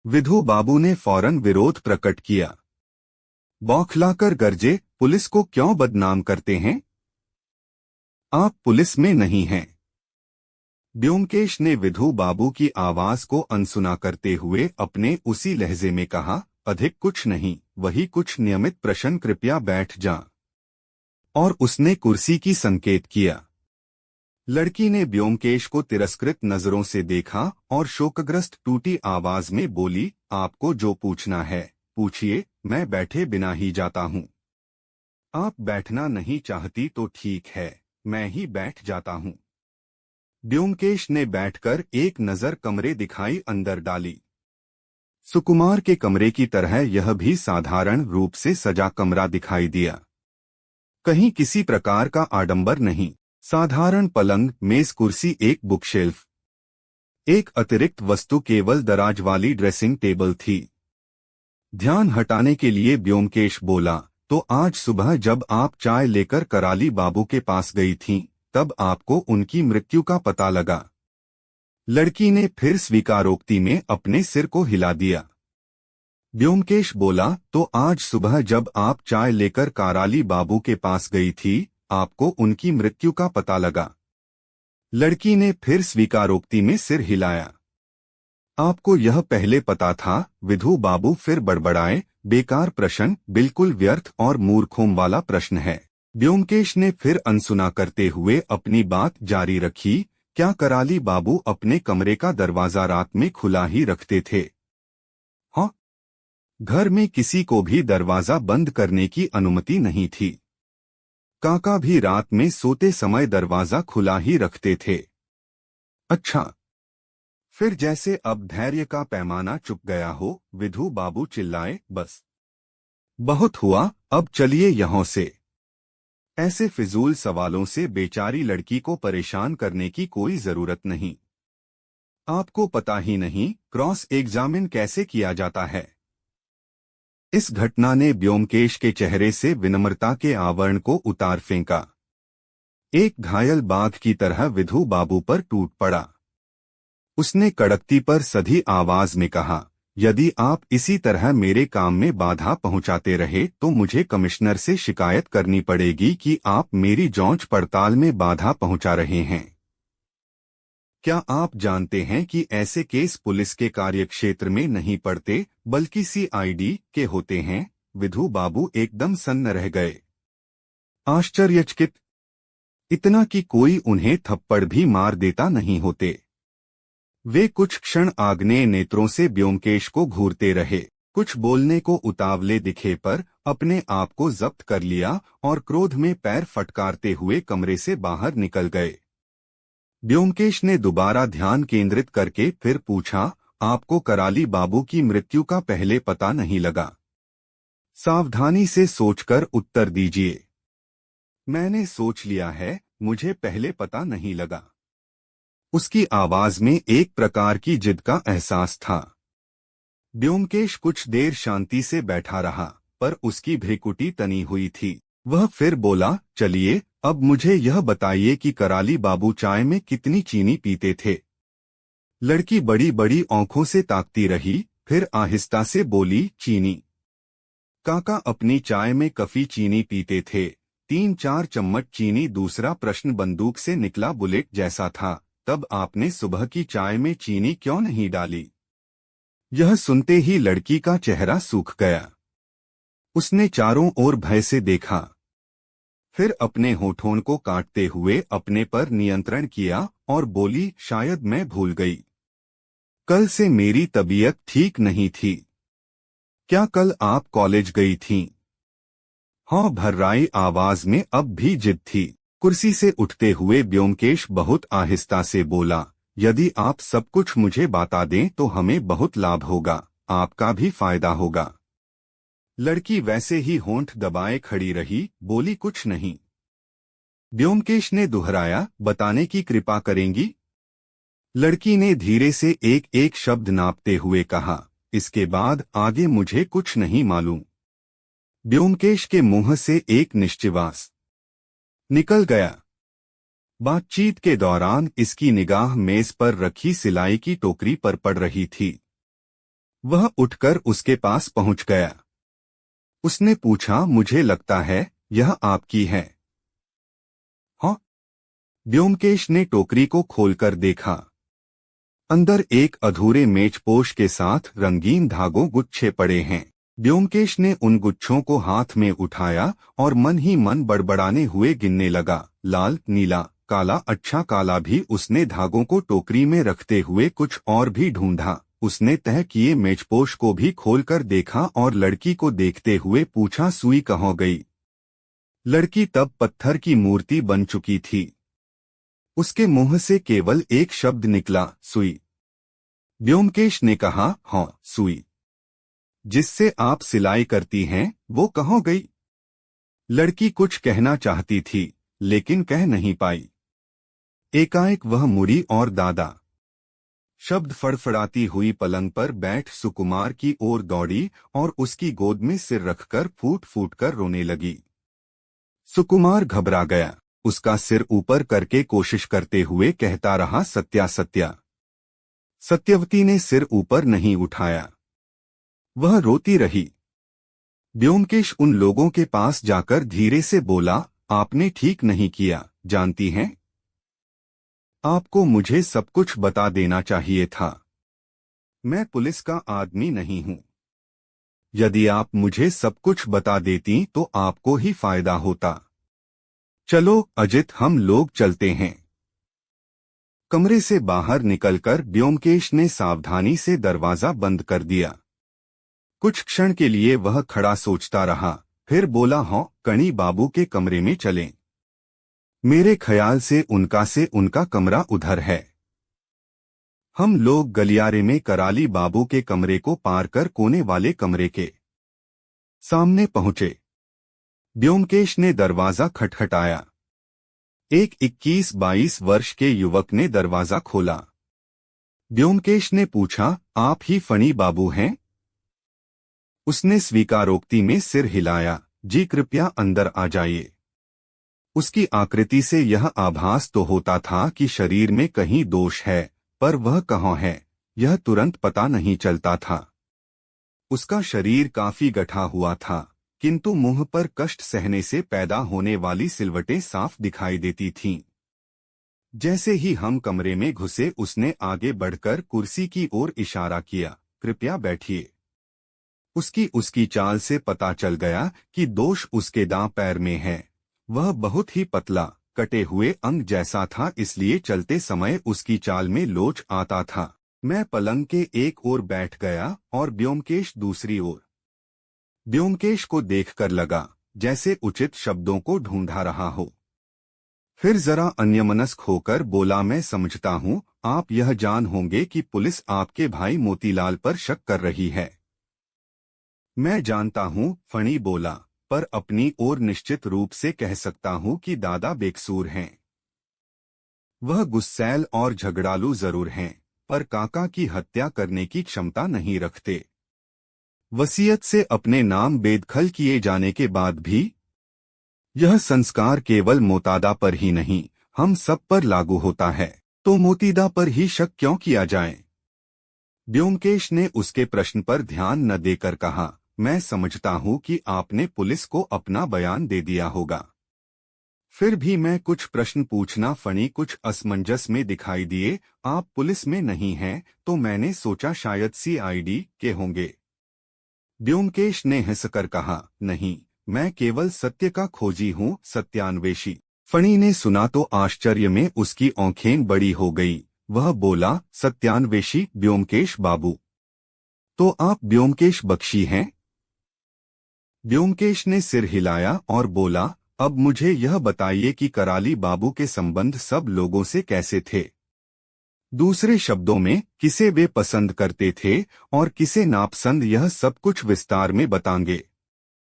विधु बाबू ने फौरन विरोध प्रकट किया। बौखलाकर गरजे, पुलिस को क्यों बदनाम करते हैं? आप पुलिस में नहीं हैं। ब्योमकेश ने विधु बाबू की आवाज को अनसुना करते हुए अपने उसी लहजे में कहा, अधिक कुछ नहीं, वही कुछ नियमित प्रश्न, कृपया बैठ जा। और उसने कुर्सी की संकेत किया। लड़की ने ब्योमकेश को तिरस्कृत नजरों से देखा और शोकग्रस्त टूटी आवाज में बोली, आपको जो पूछना है पूछिए, मैं बैठे बिना ही जाता हूँ। आप बैठना नहीं चाहती तो ठीक है, मैं ही बैठ जाता हूँ। ब्योमकेश ने बैठकर एक नजर कमरे दिखाई अंदर डाली। सुकुमार के कमरे की तरह यह भी साधारण रूप से सजा कमरा दिखाई दिया। कहीं किसी प्रकार का आडंबर नहीं। साधारण पलंग, मेज, कुर्सी, एक बुकशेल्फ। एक अतिरिक्त वस्तु केवल दराज वाली ड्रेसिंग टेबल थी। ध्यान हटाने के लिए ब्योमकेश बोला, तो आज सुबह जब आप चाय लेकर कराली बाबू के पास गई थीं, तब आपको उनकी मृत्यु का पता लगा। लड़की ने फिर स्वीकारोक्ति में अपने सिर को हिला दिया। ब्योमकेश बोला, तो आज सुबह जब आप चाय लेकर कराली बाबू के पास गई थी, आपको उनकी मृत्यु का पता लगा। लड़की ने फिर स्वीकारोक्ति में सिर हिलाया। आपको यह पहले पता था? विधु बाबू फिर बड़बड़ाए, बेकार प्रश्न, बिल्कुल व्यर्थ और मूर्खों वाला प्रश्न है। ब्योमकेश ने फिर अनसुना करते हुए अपनी बात जारी रखी, क्या कराली बाबू अपने कमरे का दरवाजा रात में खुला ही रखते थे? हाँ, घर में किसी को भी दरवाजा बंद करने की अनुमति नहीं थी। काका भी रात में सोते समय दरवाजा खुला ही रखते थे। अच्छा। फिर जैसे अब धैर्य का पैमाना चुक गया हो, विधु बाबू चिल्लाए, बस बहुत हुआ, अब चलिए यहाँ से। ऐसे फिजूल सवालों से बेचारी लड़की को परेशान करने की कोई जरूरत नहीं। आपको पता ही नहीं क्रॉस एग्जामिन कैसे किया जाता है। इस घटना ने ब्योमकेश के चेहरे से विनम्रता के आवरण को उतार फेंका। एक घायल बाघ की तरह विधु बाबू पर टूट पड़ा। उसने कड़कती पर सधी आवाज में कहा, यदि आप इसी तरह मेरे काम में बाधा पहुंचाते रहे तो मुझे कमिश्नर से शिकायत करनी पड़ेगी कि आप मेरी जांच पड़ताल में बाधा पहुंचा रहे हैं। क्या आप जानते हैं कि ऐसे केस पुलिस के कार्यक्षेत्र में नहीं पड़ते, बल्कि सीआईडी के होते हैं? विधु बाबू एकदम सन्न रह गए, आश्चर्यचकित, इतना कि कोई उन्हें थप्पड़ भी मार देता नहीं होते। वे कुछ क्षण आग्नेय नेत्रों से ब्योमकेश को घूरते रहे, कुछ बोलने को उतावले दिखे पर अपने आप को जब्त कर लिया और क्रोध में पैर फटकारते हुए कमरे से बाहर निकल गए। ब्योमकेश ने दोबारा ध्यान केंद्रित करके फिर पूछा, आपको कराली बाबू की मृत्यु का पहले पता नहीं लगा? सावधानी से सोचकर उत्तर दीजिए। मैंने सोच लिया है, मुझे पहले पता नहीं लगा। उसकी आवाज में एक प्रकार की जिद का एहसास था। ब्योमकेश कुछ देर शांति से बैठा रहा, पर उसकी भ्रिकुटी तनी हुई थी। वह फिर बोला, चलिए अब मुझे यह बताइए कि कराली बाबू चाय में कितनी चीनी पीते थे? लड़की बड़ी बड़ी आंखों से ताकती रही, फिर आहिस्ता से बोली, चीनी। काका अपनी चाय में काफी चीनी पीते थे, 3-4 चम्मच चीनी। दूसरा प्रश्न बंदूक से निकला बुलेट जैसा था, तब आपने सुबह की चाय में चीनी क्यों नहीं डाली? यह सुनते ही लड़की का चेहरा सूख गया। उसने चारों ओर भय से देखा, फिर अपने होठों को काटते हुए अपने पर नियंत्रण किया और बोली, शायद मैं भूल गई। कल से मेरी तबीयत ठीक नहीं थी। क्या कल आप कॉलेज गई थीं? हाँ, भर्राई आवाज में अब भी जिद थी। कुर्सी से उठते हुए ब्योमकेश बहुत आहिस्ता से बोला, यदि आप सब कुछ मुझे बता दें तो हमें बहुत लाभ होगा, आपका भी फायदा होगा। लड़की वैसे ही होंठ दबाए खड़ी रही, बोली, कुछ नहीं। ब्योमकेश ने दोहराया, बताने की कृपा करेंगी? लड़की ने धीरे से एक एक शब्द नापते हुए कहा, इसके बाद आगे मुझे कुछ नहीं मालूम। ब्योमकेश के मुंह से एक निश्चिवास निकल गया। बातचीत के दौरान इसकी निगाह मेज पर रखी सिलाई की टोकरी पर पड़ रही थी। वह उठकर उसके पास पहुंच गया। उसने पूछा, मुझे लगता है यह आपकी है। हाँ। ब्योमकेश ने टोकरी को खोलकर देखा। अंदर एक अधूरे मेजपोश के साथ रंगीन धागों गुच्छे पड़े हैं। ब्योमकेश ने उन गुच्छों को हाथ में उठाया और मन ही मन बड़बड़ाने हुए गिनने लगा। लाल, नीला, काला, अच्छा काला भी। उसने धागों को टोकरी में रखते हुए कुछ और भी ढूंढा। उसने तह किए मेजपोश को भी खोलकर देखा और लड़की को देखते हुए पूछा, सुई कहाँ गई? लड़की तब पत्थर की मूर्ति बन चुकी थी। उसके मुंह से केवल एक शब्द निकला, सुई। ब्योमकेश ने कहा, हाँ, सुई जिससे आप सिलाई करती हैं, वो कहाँ गई? लड़की कुछ कहना चाहती थी, लेकिन कह नहीं पाई। एकाएक वह मुड़ी और दादा शब्द फड़फड़ाती हुई पलंग पर बैठ सुकुमार की ओर दौड़ी और उसकी गोद में सिर रखकर फूट फूट कर रोने लगी। सुकुमार घबरा गया। उसका सिर ऊपर करके कोशिश करते हुए कहता रहा, सत्या, सत्या। सत्यवती ने सिर ऊपर नहीं उठाया। वह रोती रही। ब्योमकेश उन लोगों के पास जाकर धीरे से बोला, आपने ठीक नहीं किया, जानती हैं? आपको मुझे सब कुछ बता देना चाहिए था। मैं पुलिस का आदमी नहीं हूं। यदि आप मुझे सब कुछ बता देती तो आपको ही फायदा होता। चलो अजित, हम लोग चलते हैं। कमरे से बाहर निकलकर ब्योमकेश ने सावधानी से दरवाजा बंद कर दिया। कुछ क्षण के लिए वह खड़ा सोचता रहा, फिर बोला, हाँ, कणी बाबू के कमरे में चलें। मेरे ख्याल से उनका कमरा उधर है। हम लोग गलियारे में कराली बाबू के कमरे को पार कर कोने वाले कमरे के सामने पहुंचे। ब्योमकेश ने दरवाजा खटखटाया। एक 21-22 वर्ष के युवक ने दरवाजा खोला। ब्योमकेश ने पूछा, आप ही फणी बाबू हैं? उसने स्वीकारोक्ति में सिर हिलाया। जी, कृपया अंदर आ जाइए। उसकी आकृति से यह आभास तो होता था कि शरीर में कहीं दोष है, पर वह कहाँ है, यह तुरंत पता नहीं चलता था। उसका शरीर काफी गठा हुआ था, किंतु मुंह पर कष्ट सहने से पैदा होने वाली सिलवटें साफ दिखाई देती थीं। जैसे ही हम कमरे में घुसे, उसने आगे बढ़कर कुर्सी की ओर इशारा किया, कृपया बैठिए। उसकी चाल से पता चल गया कि दोष उसके दांव पैर में है। वह बहुत ही पतला, कटे हुए अंग जैसा था, इसलिए चलते समय उसकी चाल में लोच आता था। मैं पलंग के एक ओर बैठ गया और ब्योमकेश दूसरी ओर। ब्योमकेश को देखकर लगा जैसे उचित शब्दों को ढूंढा रहा हो। फिर जरा अन्यमनस्क होकर बोला, मैं समझता हूँ आप यह जान होंगे कि पुलिस आपके भाई मोतीलाल पर शक कर रही है। मैं जानता हूँ, फणी बोला, पर अपनी ओर निश्चित रूप से कह सकता हूँ कि दादा बेकसूर हैं। वह गुस्सैल और झगड़ालू जरूर हैं, पर काका की हत्या करने की क्षमता नहीं रखते। वसीयत से अपने नाम बेदखल किए जाने के बाद भी यह संस्कार केवल मोतादा पर ही नहीं, हम सब पर लागू होता है, तो मोतीदा पर ही शक क्यों किया जाए? ब्योमकेश ने उसके प्रश्न पर ध्यान न देकर कहा, मैं समझता हूँ कि आपने पुलिस को अपना बयान दे दिया होगा। फिर भी मैं कुछ प्रश्न पूछना। फणी कुछ असमंजस में दिखाई दिए। आप पुलिस में नहीं हैं, तो मैंने सोचा शायद CID के होंगे। ब्योमकेश ने हंसकर कहा, नहीं, मैं केवल सत्य का खोजी हूँ, सत्यान्वेषी। फणी ने सुना तो आश्चर्य में उसकी आंखें बड़ी हो गई। वह बोला, सत्यान्वेषी ब्योमकेश बाबू? तो आप ब्योमकेश बख्शी हैं? ब्योमकेश ने सिर हिलाया और बोला, अब मुझे यह बताइए कि कराली बाबू के संबंध सब लोगों से कैसे थे? दूसरे शब्दों में, किसे वे पसंद करते थे और किसे नापसंद, यह सब कुछ विस्तार में बताएंगे।